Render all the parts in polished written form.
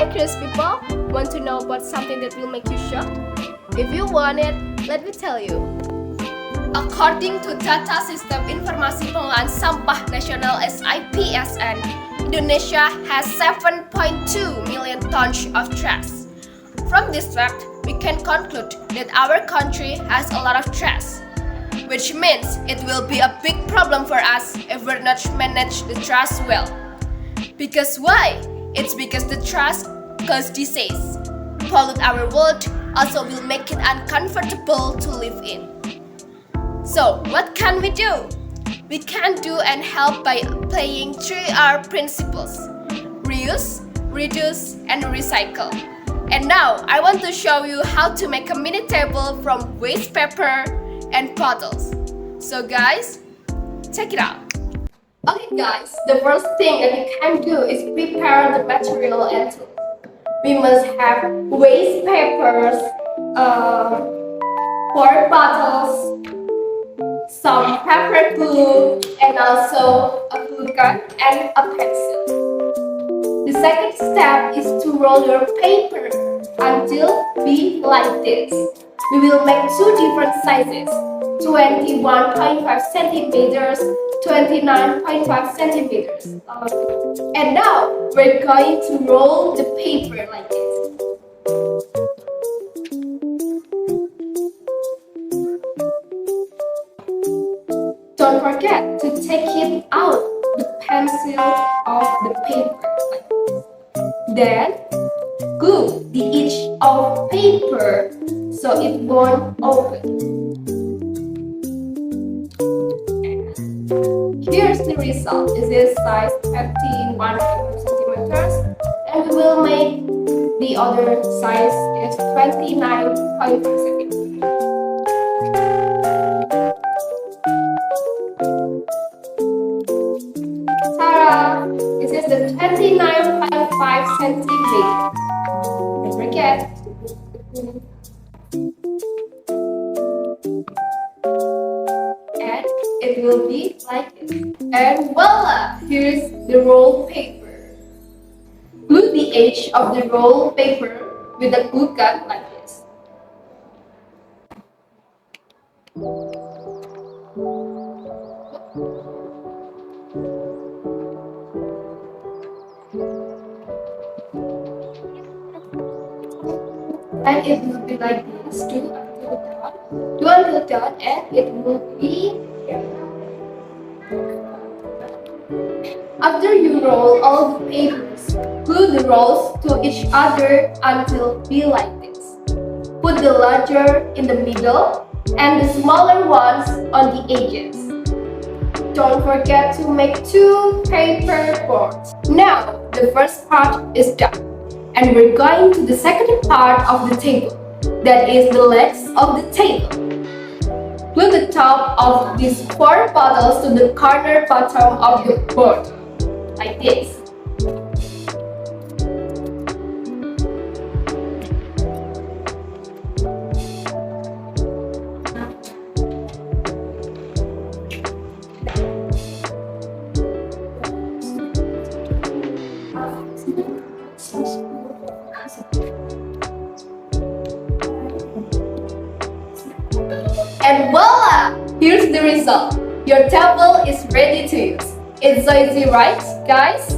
Hi curious people, want to know about something that will make you shocked? If you want it, let me tell you. According to Data Sistem Informasi Pengelolaan Sampah Nasional SMPN, Indonesia has 7.2 million tons of trash. From this fact, we can conclude that our country has a lot of trash, which means it will be a big problem for us if we're not manage the trash well. Because why? It's because the trash cause disease, pollute our world, also will make it uncomfortable to live in. So, what can we do? We can do and help by applying 3R principles: reuse, reduce, and recycle. And now, I want to show you how to make a mini table from waste paper and bottles. So guys, check it out. Okay guys, the first thing that you can do is prepare the material and tools. We must have waste papers, 4 bottles, some paper glue, and also a glue gun and a pencil. The second step is to roll your paper until be like this. We will make 2 different sizes, 21.5 centimeters, 29.5 centimeters. And now we're going to roll the paper like this. Don't forget to take it out the pencil of the paper like this. Then glue the edge of paper so it won't open. Here's the result. This is size 21 centimeters, and we will make the other size is 29.5 centimeters. Ta-da! This is the 29.5 centimeters. Don't forget. And it will be like this. And voila! Here's the roll paper. Glue the edge of the roll paper with a glue gun like this. And it will be like this, do until done, and it will be here. After you roll all the papers, glue the rolls to each other until be like this. Put the larger in the middle and the smaller ones on the edges. Don't forget to make 2 paper boards. Now, the first part is done. And we're going to the second part of the table. That is the legs of the table. Glue the top of these 4 bottles to the corner bottom of the board, like this. And voila! Here's the result. Your table is ready to use. It's so easy, right, guys?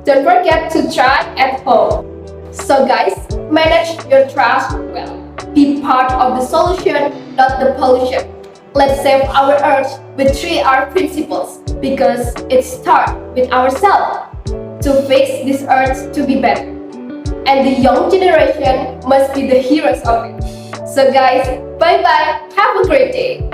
Don't forget to try at home. So guys, manage your trash well. Be part of the solution, not the pollution. Let's save our earth with 3R principles because it starts with ourselves to fix this earth to be better. And the young generation must be the heroes of it. So guys, bye-bye. Have a great day.